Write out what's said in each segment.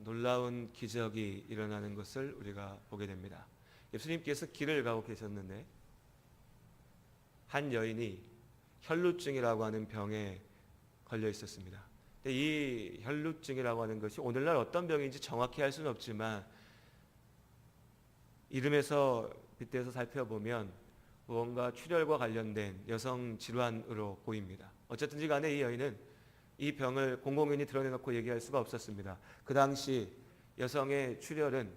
놀라운 기적이 일어나는 것을 우리가 보게 됩니다. 예수님께서 길을 가고 계셨는데 한 여인이 혈루증이라고 하는 병에 걸려 있었습니다. 근데 이 혈루증이라고 하는 것이 오늘날 어떤 병인지 정확히 알 수는 없지만 이름에서 빗대서 살펴보면 무언가 출혈과 관련된 여성 질환으로 보입니다. 어쨌든지 간에 이 여인은 이 병을 공공연히 드러내놓고 얘기할 수가 없었습니다. 그 당시 여성의 출혈은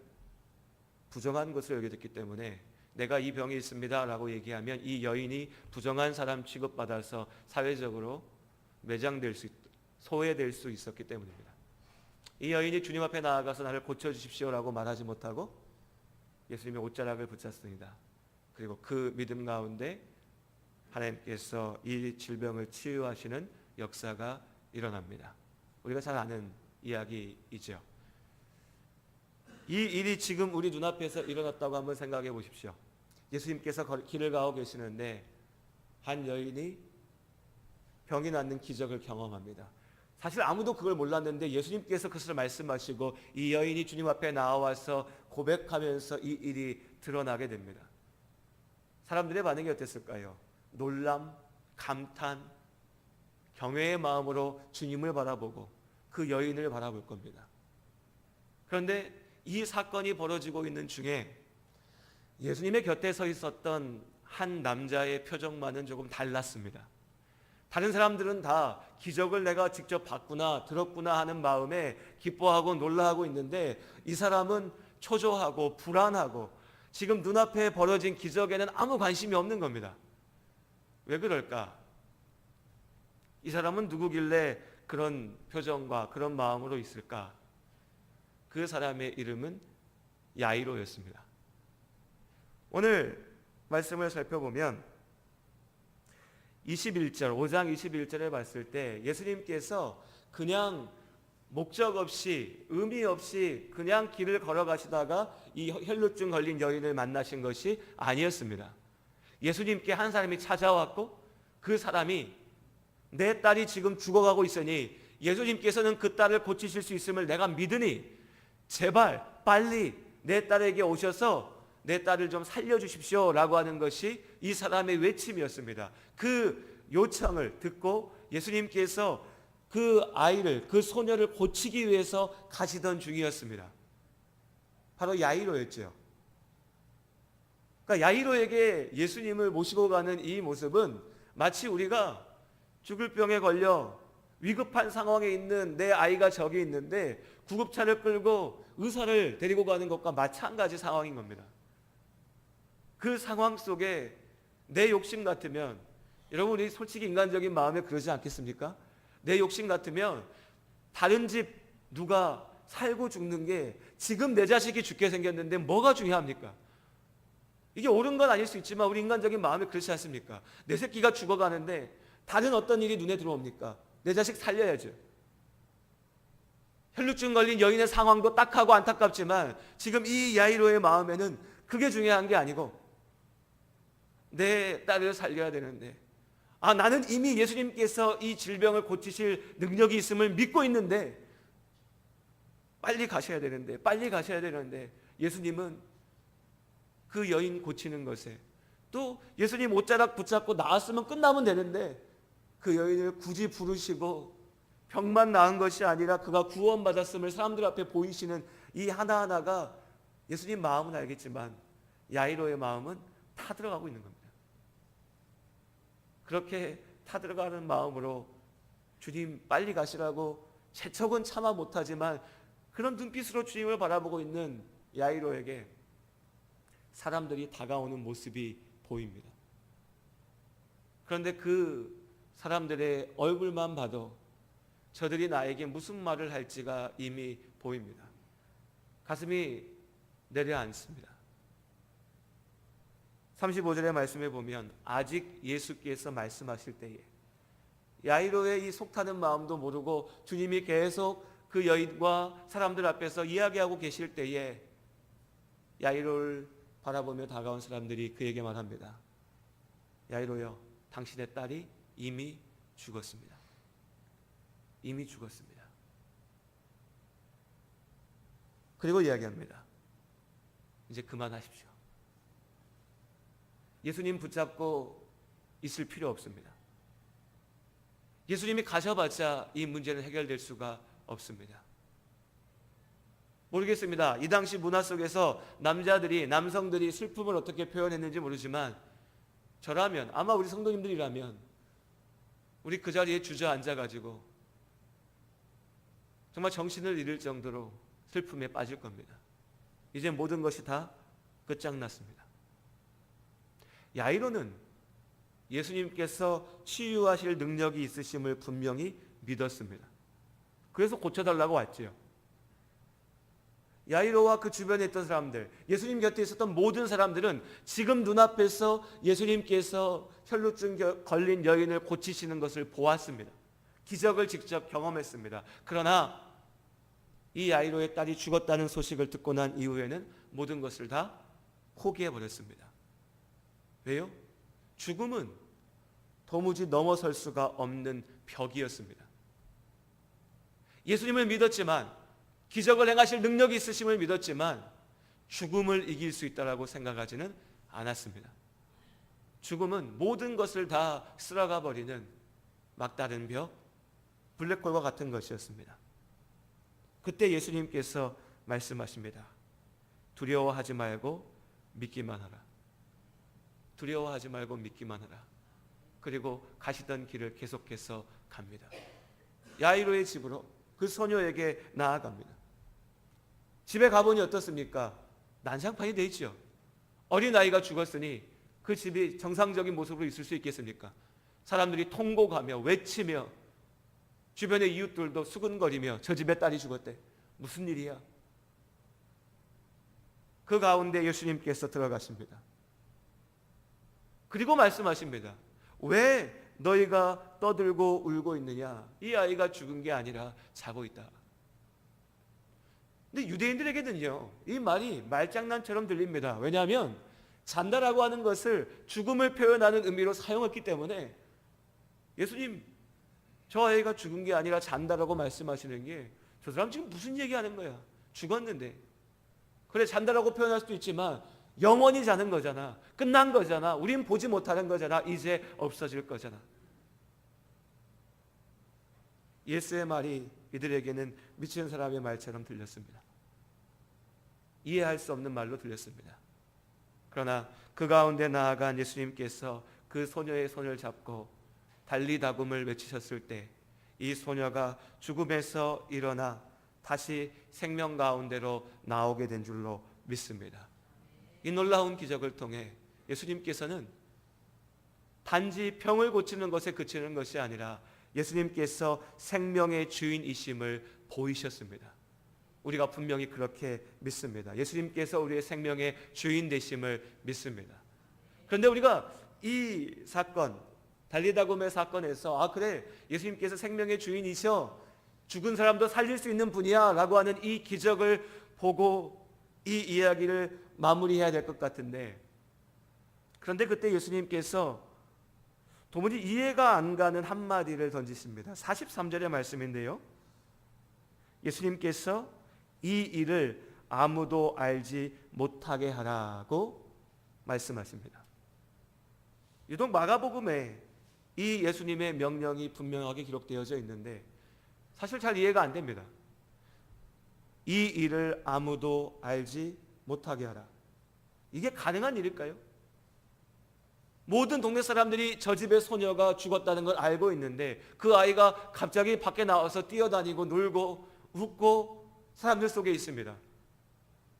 부정한 것으로 여겨졌기 때문에 내가 이 병이 있습니다 라고 얘기하면 이 여인이 부정한 사람 취급받아서 사회적으로 매장될 수, 소외될 수 있었기 때문입니다. 이 여인이 주님 앞에 나아가서 나를 고쳐주십시오 라고 말하지 못하고 예수님의 옷자락을 붙잡습니다. 그리고 그 믿음 가운데 하나님께서 이 질병을 치유하시는 역사가 일어납니다. 우리가 잘 아는 이야기이죠. 이 일이 지금 우리 눈앞에서 일어났다고 한번 생각해 보십시오. 예수님께서 길을 가고 계시는데 한 여인이 병이 낫는 기적을 경험합니다. 사실 아무도 그걸 몰랐는데 예수님께서 그것을 말씀하시고 이 여인이 주님 앞에 나와서 고백하면서 이 일이 드러나게 됩니다. 사람들의 반응이 어땠을까요? 놀람, 감탄, 경외의 마음으로 주님을 바라보고 그 여인을 바라볼 겁니다. 그런데 이 사건이 벌어지고 있는 중에 예수님의 곁에 서 있었던 한 남자의 표정만은 조금 달랐습니다. 다른 사람들은 다 기적을 내가 직접 봤구나, 들었구나 하는 마음에 기뻐하고 놀라하고 있는데 이 사람은 초조하고 불안하고 지금 눈앞에 벌어진 기적에는 아무 관심이 없는 겁니다. 왜 그럴까? 이 사람은 누구길래 그런 표정과 그런 마음으로 있을까? 그 사람의 이름은 야이로였습니다. 오늘 말씀을 살펴보면 21절, 5장 21절에 봤을 때 예수님께서 그냥 목적 없이 의미 없이 그냥 길을 걸어가시다가 이 혈루증 걸린 여인을 만나신 것이 아니었습니다. 예수님께 한 사람이 찾아왔고 그 사람이 내 딸이 지금 죽어가고 있으니 예수님께서는 그 딸을 고치실 수 있음을 내가 믿으니 제발 빨리 내 딸에게 오셔서 내 딸을 좀 살려주십시오 라고 하는 것이 이 사람의 외침이었습니다. 그 요청을 듣고 예수님께서 그 아이를, 그 소녀를 고치기 위해서 가시던 중이었습니다. 바로 야이로였죠. 그러니까 야이로에게 예수님을 모시고 가는 이 모습은 마치 우리가 죽을 병에 걸려 위급한 상황에 있는 내 아이가 저기 있는데 구급차를 끌고 의사를 데리고 가는 것과 마찬가지 상황인 겁니다. 그 상황 속에 내 욕심 같으면, 여러분 우리 솔직히 인간적인 마음에 그러지 않겠습니까? 내 욕심 같으면 다른 집 누가 살고 죽는 게 지금 내 자식이 죽게 생겼는데 뭐가 중요합니까? 이게 옳은 건 아닐 수 있지만 우리 인간적인 마음에 그렇지 않습니까? 내 새끼가 죽어가는데 다른 어떤 일이 눈에 들어옵니까? 내 자식 살려야죠. 혈루증 걸린 여인의 상황도 딱하고 안타깝지만 지금 이 야이로의 마음에는 그게 중요한 게 아니고 내 딸을 살려야 되는데 나는 이미 예수님께서 이 질병을 고치실 능력이 있음을 믿고 있는데 빨리 가셔야 되는데 예수님은 그 여인 고치는 것에 또 예수님 옷자락 붙잡고 나왔으면 끝나면 되는데 그 여인을 굳이 부르시고 병만 나은 것이 아니라 그가 구원받았음을 사람들 앞에 보이시는 이 하나하나가 예수님 마음은 알겠지만 야이로의 마음은 타들어가고 있는 겁니다. 그렇게 타들어가는 마음으로 주님 빨리 가시라고 재촉은 차마 못하지만 그런 눈빛으로 주님을 바라보고 있는 야이로에게 사람들이 다가오는 모습이 보입니다. 그런데 그 사람들의 얼굴만 봐도 저들이 나에게 무슨 말을 할지가 이미 보입니다. 가슴이 내려앉습니다. 35절의 말씀에 보면 아직 예수께서 말씀하실 때에 야이로의 이 속타는 마음도 모르고 주님이 계속 그 여인과 사람들 앞에서 이야기하고 계실 때에 야이로를 바라보며 다가온 사람들이 그에게 말합니다. 야이로여, 당신의 딸이 이미 죽었습니다. 이미 죽었습니다. 그리고 이야기합니다. 이제 그만하십시오. 예수님 붙잡고 있을 필요 없습니다. 예수님이 가셔봤자 이 문제는 해결될 수가 없습니다. 모르겠습니다. 이 당시 문화 속에서 남성들이 슬픔을 어떻게 표현했는지 모르지만 저라면, 아마 우리 성도님들이라면 우리 그 자리에 주저앉아가지고 정말 정신을 잃을 정도로 슬픔에 빠질 겁니다. 이제 모든 것이 다 끝장났습니다. 야이로는 예수님께서 치유하실 능력이 있으심을 분명히 믿었습니다. 그래서 고쳐달라고 왔지요. 야이로와 그 주변에 있던 사람들, 예수님 곁에 있었던 모든 사람들은 지금 눈앞에서 예수님께서 혈루증 걸린 여인을 고치시는 것을 보았습니다. 기적을 직접 경험했습니다. 그러나 이 야이로의 딸이 죽었다는 소식을 듣고 난 이후에는 모든 것을 다 포기해버렸습니다. 왜요? 죽음은 도무지 넘어설 수가 없는 벽이었습니다. 예수님을 믿었지만, 기적을 행하실 능력이 있으심을 믿었지만 죽음을 이길 수 있다고 생각하지는 않았습니다. 죽음은 모든 것을 다 쓸어가 버리는 막다른 벽, 블랙홀과 같은 것이었습니다. 그때 예수님께서 말씀하십니다. 두려워하지 말고 믿기만 하라. 두려워하지 말고 믿기만 하라. 그리고 가시던 길을 계속해서 갑니다. 야이로의 집으로 그 소녀에게 나아갑니다. 집에 가보니 어떻습니까? 난장판이 되어 있죠. 어린아이가 죽었으니 그 집이 정상적인 모습으로 있을 수 있겠습니까? 사람들이 통곡하며 외치며 주변의 이웃들도 수근거리며 저 집에 딸이 죽었대. 무슨 일이야? 그 가운데 예수님께서 들어가십니다. 그리고 말씀하십니다. 왜 너희가 떠들고 울고 있느냐? 이 아이가 죽은 게 아니라 자고 있다. 근데 유대인들에게는요, 이 말이 말장난처럼 들립니다. 왜냐하면 잔다라고 하는 것을 죽음을 표현하는 의미로 사용했기 때문에 예수님, 저 아이가 죽은 게 아니라 잔다라고 말씀하시는 게 저 사람 지금 무슨 얘기하는 거야? 죽었는데. 그래, 잔다라고 표현할 수도 있지만 영원히 자는 거잖아. 끝난 거잖아. 우린 보지 못하는 거잖아. 이제 없어질 거잖아. 예수의 말이 이들에게는 미친 사람의 말처럼 들렸습니다. 이해할 수 없는 말로 들렸습니다. 그러나 그 가운데 나아간 예수님께서 그 소녀의 손을 잡고 달리다굼을 외치셨을 때 이 소녀가 죽음에서 일어나 다시 생명 가운데로 나오게 된 줄로 믿습니다. 이 놀라운 기적을 통해 예수님께서는 단지 병을 고치는 것에 그치는 것이 아니라 예수님께서 생명의 주인이심을 보이셨습니다. 우리가 분명히 그렇게 믿습니다. 예수님께서 우리의 생명의 주인 되심을 믿습니다. 그런데 우리가 이 사건, 달리다굼의 사건에서 그래, 예수님께서 생명의 주인이셔, 죽은 사람도 살릴 수 있는 분이야 라고 하는 이 기적을 보고 이 이야기를 마무리해야 될 것 같은데, 그런데 그때 예수님께서 도무지 이해가 안 가는 한마디를 던지십니다. 43절의 말씀인데요, 예수님께서 이 일을 아무도 알지 못하게 하라고 말씀하십니다. 유독 마가복음에 이 예수님의 명령이 분명하게 기록되어져 있는데 사실 잘 이해가 안 됩니다. 이 일을 아무도 알지 못하게 하라. 이게 가능한 일일까요? 모든 동네 사람들이 저 집의 소녀가 죽었다는 걸 알고 있는데 그 아이가 갑자기 밖에 나와서 뛰어다니고 놀고 웃고 사람들 속에 있습니다.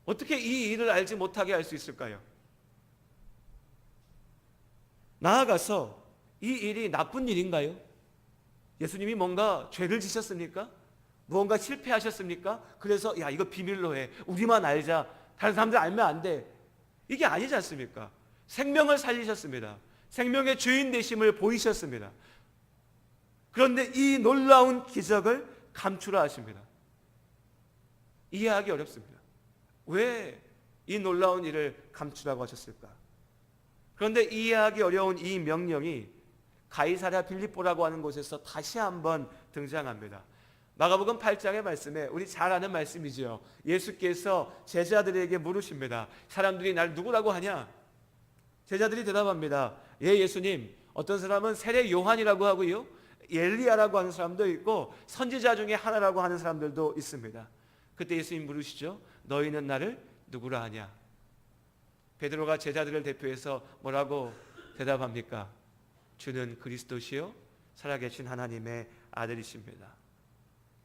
어떻게 이 일을 알지 못하게 할 수 있을까요? 나아가서 이 일이 나쁜 일인가요? 예수님이 뭔가 죄를 지셨습니까? 무언가 실패하셨습니까? 그래서 야, 이거 비밀로 해, 우리만 알자, 다른 사람들 알면 안 돼, 이게 아니지 않습니까? 생명을 살리셨습니다. 생명의 주인 되심을 보이셨습니다. 그런데 이 놀라운 기적을 감추라 하십니다. 이해하기 어렵습니다. 왜 이 놀라운 일을 감추라고 하셨을까? 그런데 이해하기 어려운 이 명령이 가이사랴 빌립보라고 하는 곳에서 다시 한번 등장합니다. 마가복음 8장의 말씀에 우리 잘 아는 말씀이죠. 예수께서 제자들에게 물으십니다. 사람들이 날 누구라고 하냐? 제자들이 대답합니다. 예, 예수님, 어떤 사람은 세례 요한이라고 하고요, 엘리야라고 하는 사람도 있고 선지자 중에 하나라고 하는 사람들도 있습니다. 그때 예수님 물으시죠. 너희는 나를 누구라 하냐? 베드로가 제자들을 대표해서 뭐라고 대답합니까? 주는 그리스도시요 살아계신 하나님의 아들이십니다.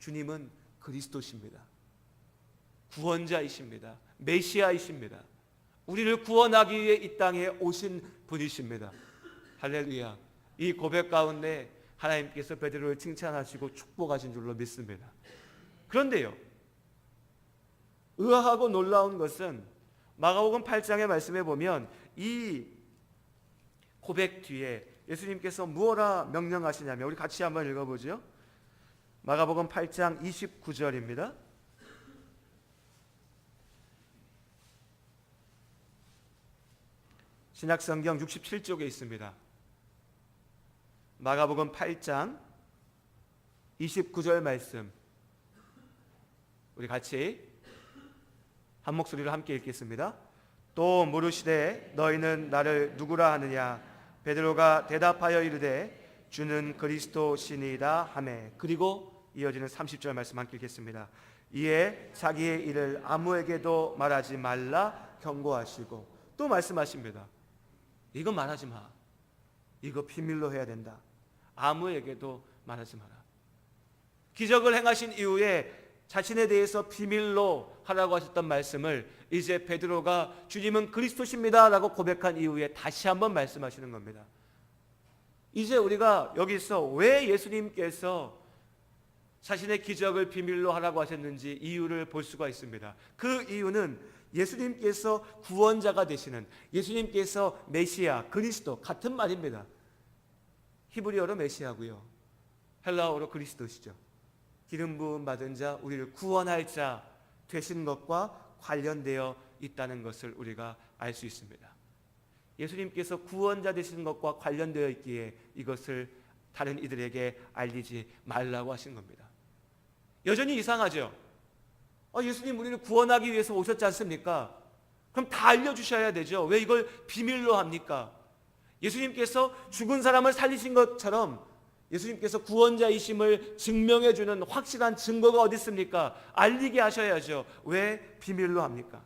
주님은 그리스도십니다. 구원자이십니다. 메시아이십니다. 우리를 구원하기 위해 이 땅에 오신 분이십니다. 할렐루야. 이 고백 가운데 하나님께서 베드로를 칭찬하시고 축복하신 줄로 믿습니다. 그런데요, 의아하고 놀라운 것은 마가복음 8장의 말씀에 보면 이 고백 뒤에 예수님께서 무엇라 명령하시냐면, 우리 같이 한번 읽어보죠. 마가복음 8장 29절입니다. 신약성경 67쪽에 있습니다. 마가복음 8장 29절 말씀, 우리 같이 한 목소리로 함께 읽겠습니다. 또 물으시되 너희는 나를 누구라 하느냐? 베드로가 대답하여 이르되 주는 그리스도시니이다 하매. 그리고 이어지는 30절 말씀 함께 읽겠습니다. 이에 자기의 일을 아무에게도 말하지 말라 경고하시고 또 말씀하십니다. 이거 말하지 마. 이거 비밀로 해야 된다. 아무에게도 말하지 마라. 기적을 행하신 이후에 자신에 대해서 비밀로 하라고 하셨던 말씀을 이제 베드로가 주님은 그리스도십니다 라고 고백한 이후에 다시 한번 말씀하시는 겁니다. 이제 우리가 여기서 왜 예수님께서 자신의 기적을 비밀로 하라고 하셨는지 이유를 볼 수가 있습니다. 그 이유는 예수님께서 구원자가 되시는, 예수님께서 메시아, 그리스도 같은 말입니다. 히브리어로 메시아고요, 헬라어로 그리스도시죠. 기름 부음 받은 자, 우리를 구원할 자 되신 것과 관련되어 있다는 것을 우리가 알 수 있습니다. 예수님께서 구원자 되시는 것과 관련되어 있기에 이것을 다른 이들에게 알리지 말라고 하신 겁니다. 여전히 이상하죠? 예수님 우리를 구원하기 위해서 오셨지 않습니까? 그럼 다 알려주셔야 되죠. 왜 이걸 비밀로 합니까? 예수님께서 죽은 사람을 살리신 것처럼 예수님께서 구원자이심을 증명해주는 확실한 증거가 어디 있습니까? 알리게 하셔야죠. 왜 비밀로 합니까?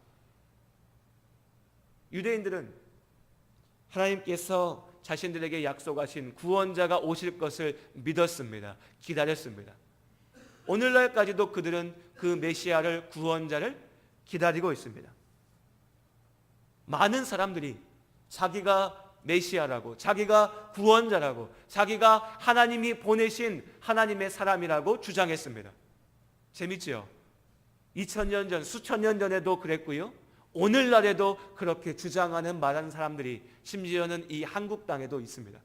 유대인들은 하나님께서 자신들에게 약속하신 구원자가 오실 것을 믿었습니다. 기다렸습니다. 오늘날까지도 그들은 그 메시아를, 구원자를 기다리고 있습니다. 많은 사람들이 자기가 메시아라고, 자기가 구원자라고, 자기가 하나님이 보내신 하나님의 사람이라고 주장했습니다. 재밌지요? 2000년 전, 수천 년 전에도 그랬고요, 오늘날에도 그렇게 주장하는 말하는 사람들이 심지어는 이 한국 땅에도 있습니다.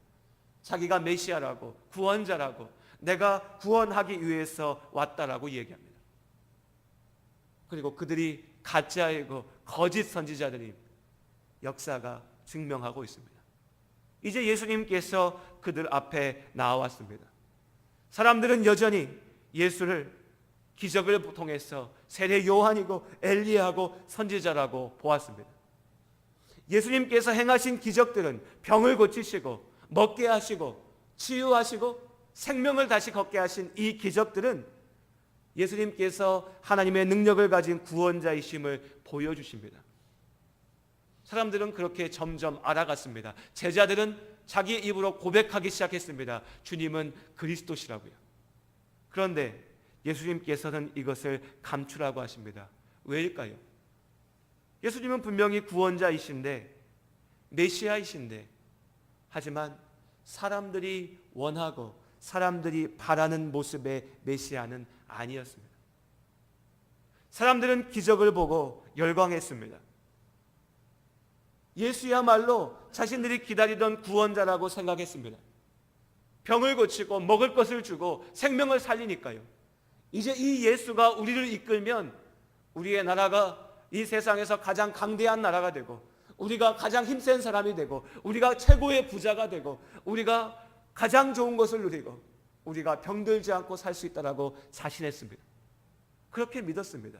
자기가 메시아라고, 구원자라고, 내가 구원하기 위해서 왔다라고 얘기합니다. 그리고 그들이 가짜이고 거짓 선지자들이 역사가 증명하고 있습니다. 이제 예수님께서 그들 앞에 나왔습니다. 사람들은 여전히 예수를 기적을 통해서 세례 요한이고 엘리야고 선지자라고 보았습니다. 예수님께서 행하신 기적들은 병을 고치시고 먹게 하시고 치유하시고 생명을 다시 걷게 하신 이 기적들은 예수님께서 하나님의 능력을 가진 구원자이심을 보여주십니다. 사람들은 그렇게 점점 알아갔습니다. 제자들은 자기 입으로 고백하기 시작했습니다. 주님은 그리스도시라고요. 그런데 예수님께서는 이것을 감추라고 하십니다. 왜일까요? 예수님은 분명히 구원자이신데, 메시아이신데, 하지만 사람들이 원하고 사람들이 바라는 모습의 메시아는 아니었습니다. 사람들은 기적을 보고 열광했습니다. 예수야말로 자신들이 기다리던 구원자라고 생각했습니다. 병을 고치고 먹을 것을 주고 생명을 살리니까요. 이제 이 예수가 우리를 이끌면 우리의 나라가 이 세상에서 가장 강대한 나라가 되고, 우리가 가장 힘센 사람이 되고, 우리가 최고의 부자가 되고, 우리가 가장 좋은 것을 누리고, 우리가 병들지 않고 살 수 있다라고 자신했습니다. 그렇게 믿었습니다.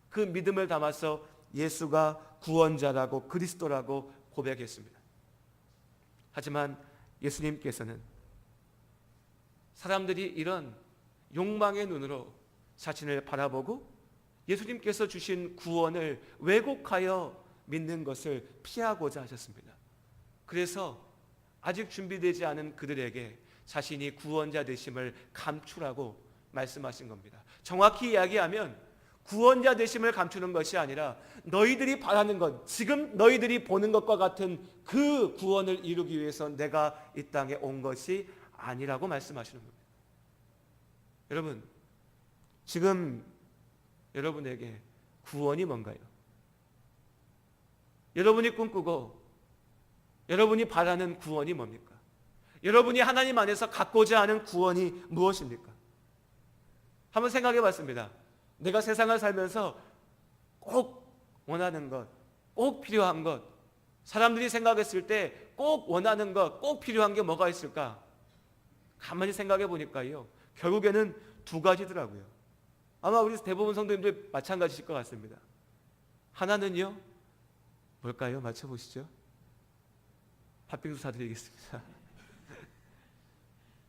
그 믿음을 담아서 예수가 구원자라고 그리스도라고 고백했습니다. 하지만 예수님께서는 사람들이 이런 욕망의 눈으로 자신을 바라보고 예수님께서 주신 구원을 왜곡하여 믿는 것을 피하고자 하셨습니다. 그래서 아직 준비되지 않은 그들에게 자신이 구원자 되심을 감추라고 말씀하신 겁니다. 정확히 이야기하면 구원자 되심을 감추는 것이 아니라 너희들이 바라는 것, 지금 너희들이 보는 것과 같은 그 구원을 이루기 위해서 내가 이 땅에 온 것이 아니라고 말씀하시는 겁니다. 여러분, 지금 여러분에게 구원이 뭔가요? 여러분이 꿈꾸고 여러분이 바라는 구원이 뭡니까? 여러분이 하나님 안에서 갖고자 하는 구원이 무엇입니까? 한번 생각해 봤습니다. 내가 세상을 살면서 꼭 원하는 것, 꼭 필요한 것, 사람들이 생각했을 때 꼭 원하는 것, 꼭 필요한 게 뭐가 있을까? 가만히 생각해 보니까요, 결국에는 두 가지더라고요. 아마 우리 대부분 성도님들 마찬가지일 것 같습니다. 하나는요, 뭘까요? 맞춰보시죠. 팥빙수 사드리겠습니다.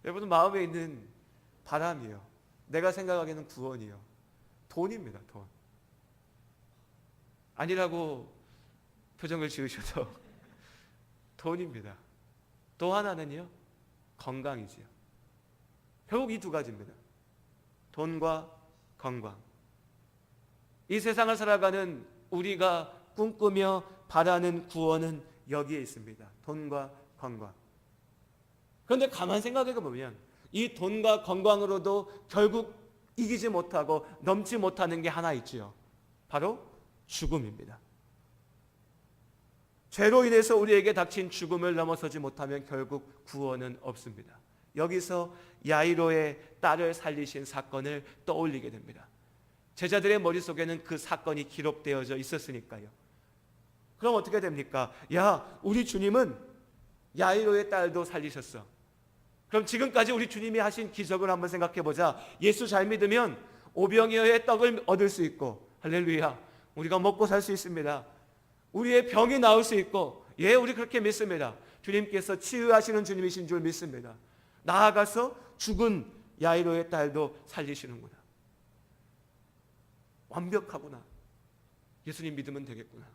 여러분 마음에 있는 바람이요, 내가 생각하기에는 구원이요, 돈입니다. 돈. 아니라고 표정을 지으셔도 돈입니다. 또 하나는요, 건강이지요. 결국 이 두 가지입니다. 돈과 건강. 이 세상을 살아가는 우리가 꿈꾸며 바라는 구원은 여기에 있습니다. 돈과 건강. 그런데 가만 생각해 보면 이 돈과 건강으로도 결국 이기지 못하고 넘지 못하는 게 하나 있지요. 바로 죽음입니다. 죄로 인해서 우리에게 닥친 죽음을 넘어서지 못하면 결국 구원은 없습니다. 여기서 야이로의 딸을 살리신 사건을 떠올리게 됩니다. 제자들의 머릿속에는 그 사건이 기록되어져 있었으니까요. 그럼 어떻게 됩니까? 야, 우리 주님은 야이로의 딸도 살리셨어. 그럼 지금까지 우리 주님이 하신 기적을 한번 생각해 보자. 예수 잘 믿으면 오병이어의 떡을 얻을 수 있고, 할렐루야, 우리가 먹고 살 수 있습니다. 우리의 병이 나을 수 있고, 예, 우리 그렇게 믿습니다. 주님께서 치유하시는 주님이신 줄 믿습니다. 나아가서 죽은 야이로의 딸도 살리시는구나. 완벽하구나. 예수님 믿으면 되겠구나.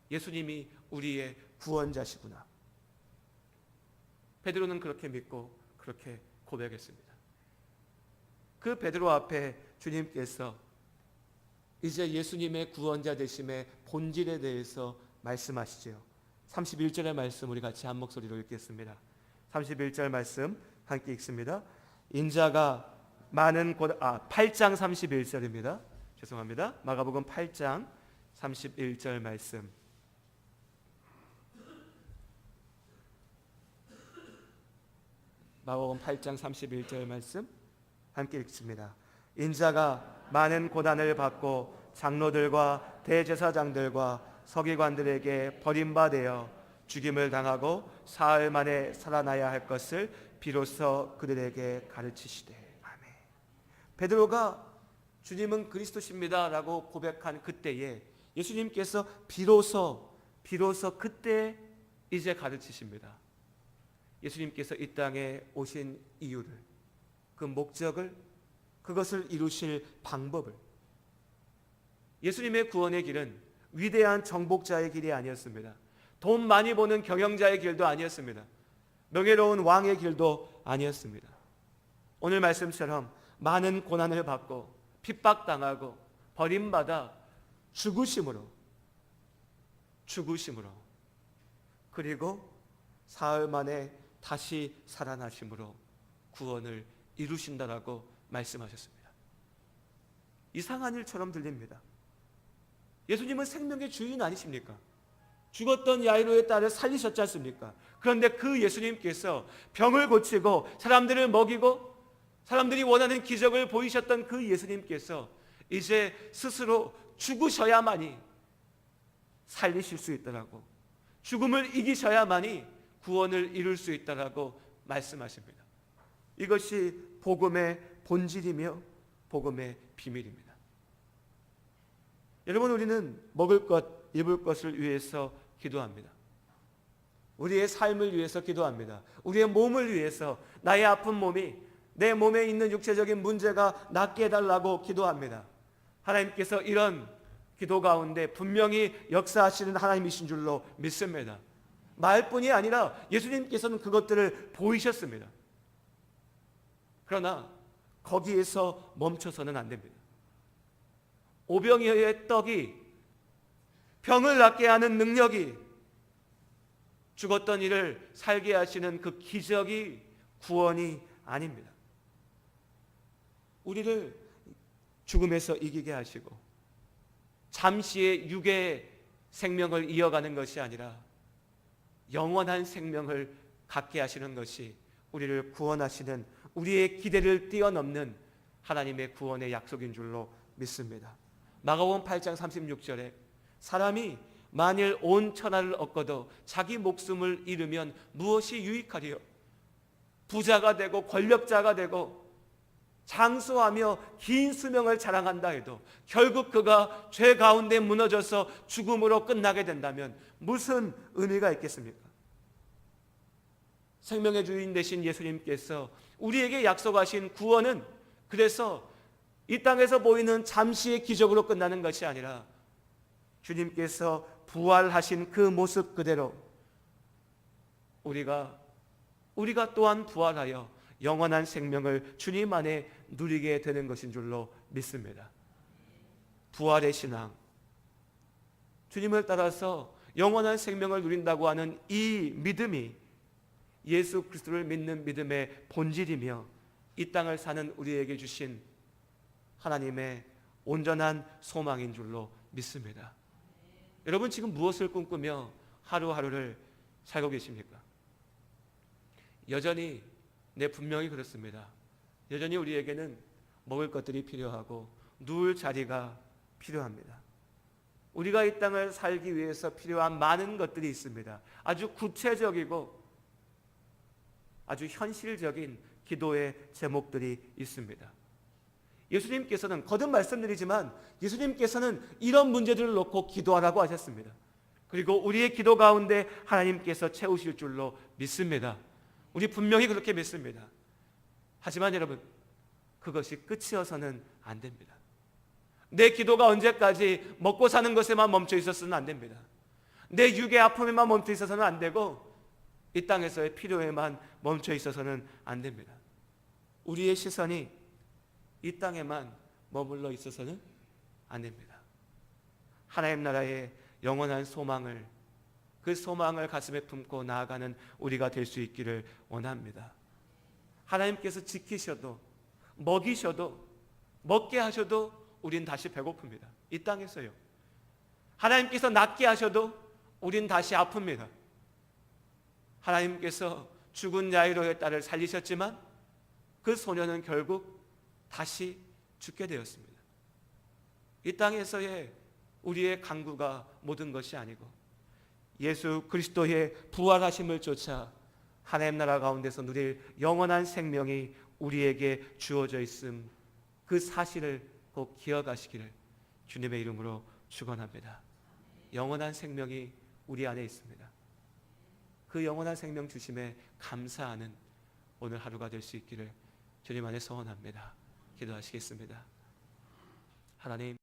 예수님이 우리의 구원자시구나. 베드로는 그렇게 믿고 그렇게 고백했습니다. 그 베드로 앞에 주님께서 이제 예수님의 구원자 되심의 본질에 대해서 말씀하시죠. 31절의 말씀 우리 같이 한 목소리로 읽겠습니다. 31절 말씀 함께 읽습니다. 인자가 많은 8장 31절입니다. 죄송합니다. 마가복음 8장 31절 말씀. 마가복음 8장 31절 말씀 함께 읽습니다. 인자가 많은 고난을 받고 장로들과 대제사장들과 서기관들에게 버림받아 죽임을 당하고 사흘 만에 살아나야 할 것을 비로소 그들에게 가르치시되. 아멘. 베드로가 주님은 그리스도십니다 라고 고백한 그때에 예수님께서 비로소 그때 이제 가르치십니다. 예수님께서 이 땅에 오신 이유를, 그 목적을, 그것을 이루실 방법을. 예수님의 구원의 길은 위대한 정복자의 길이 아니었습니다. 돈 많이 버는 경영자의 길도 아니었습니다. 명예로운 왕의 길도 아니었습니다. 오늘 말씀처럼 많은 고난을 받고 핍박당하고 버림받아 죽으심으로 그리고 사흘 만에 다시 살아나심으로 구원을 이루신다라고 말씀하셨습니다. 이상한 일처럼 들립니다. 예수님은 생명의 주인 아니십니까? 죽었던 야이로의 딸을 살리셨지 않습니까? 그런데 그 예수님께서 병을 고치고 사람들을 먹이고 사람들이 원하는 기적을 보이셨던 그 예수님께서 이제 스스로 죽으셔야만이 살리실 수 있더라고, 죽음을 이기셔야만이 구원을 이룰 수 있다라고 말씀하십니다. 이것이 복음의 본질이며 복음의 비밀입니다. 여러분, 우리는 먹을 것, 입을 것을 위해서 기도합니다. 우리의 삶을 위해서 기도합니다. 우리의 몸을 위해서, 나의 아픈 몸이, 내 몸에 있는 육체적인 문제가 낫게 해달라고 기도합니다. 하나님께서 이런 기도 가운데 분명히 역사하시는 하나님이신 줄로 믿습니다. 말뿐이 아니라 예수님께서는 그것들을 보이셨습니다. 그러나 거기에서 멈춰서는 안 됩니다. 오병이어의 떡이, 병을 낫게 하는 능력이, 죽었던 이를 살게 하시는 그 기적이 구원이 아닙니다. 우리를 죽음에서 이기게 하시고 잠시의 육의 생명을 이어가는 것이 아니라 영원한 생명을 갖게 하시는 것이 우리를 구원하시는, 우리의 기대를 뛰어넘는 하나님의 구원의 약속인 줄로 믿습니다. 마가복음 8장 36절에 사람이 만일 온 천하를 얻고도 자기 목숨을 잃으면 무엇이 유익하리요? 부자가 되고 권력자가 되고 장수하며 긴 수명을 자랑한다 해도 결국 그가 죄 가운데 무너져서 죽음으로 끝나게 된다면 무슨 의미가 있겠습니까? 생명의 주인 되신 예수님께서 우리에게 약속하신 구원은 그래서 이 땅에서 보이는 잠시의 기적으로 끝나는 것이 아니라 주님께서 부활하신 그 모습 그대로 우리가 또한 부활하여 영원한 생명을 주님 안에 누리게 되는 것인 줄로 믿습니다. 부활의 신앙, 주님을 따라서 영원한 생명을 누린다고 하는 이 믿음이 예수 그리스도를 믿는 믿음의 본질이며 이 땅을 사는 우리에게 주신 하나님의 온전한 소망인 줄로 믿습니다. 여러분, 지금 무엇을 꿈꾸며 하루하루를 살고 계십니까? 여전히 분명히 그렇습니다. 여전히 우리에게는 먹을 것들이 필요하고 누울 자리가 필요합니다. 우리가 이 땅을 살기 위해서 필요한 많은 것들이 있습니다. 아주 구체적이고 아주 현실적인 기도의 제목들이 있습니다. 예수님께서는, 거듭 말씀드리지만 예수님께서는 이런 문제들을 놓고 기도하라고 하셨습니다. 그리고 우리의 기도 가운데 하나님께서 채우실 줄로 믿습니다. 우리 분명히 그렇게 믿습니다. 하지만 여러분, 그것이 끝이어서는 안 됩니다. 내 기도가 언제까지 먹고 사는 것에만 멈춰 있었으면 안 됩니다. 내 육의 아픔에만 멈춰 있어서는 안 되고 이 땅에서의 필요에만 멈춰 있어서는 안 됩니다. 우리의 시선이 이 땅에만 머물러 있어서는 안 됩니다. 하나님 나라의 영원한 소망을, 그 소망을 가슴에 품고 나아가는 우리가 될 수 있기를 원합니다. 하나님께서 지키셔도, 먹이셔도, 먹게 하셔도 우린 다시 배고픕니다. 이 땅에서요. 하나님께서 낫게 하셔도 우린 다시 아픕니다. 하나님께서 죽은 야이로의 딸을 살리셨지만 그 소녀는 결국 다시 죽게 되었습니다. 이 땅에서의 우리의 간구가 모든 것이 아니고 예수 그리스도의 부활하심을 쫓아 하나님 나라 가운데서 누릴 영원한 생명이 우리에게 주어져 있음, 그 사실을 꼭 기억하시기를 주님의 이름으로 축원합니다. 영원한 생명이 우리 안에 있습니다. 그 영원한 생명 주심에 감사하는 오늘 하루가 될 수 있기를 주님 안에 소원합니다. 기도하시겠습니다. 하나님,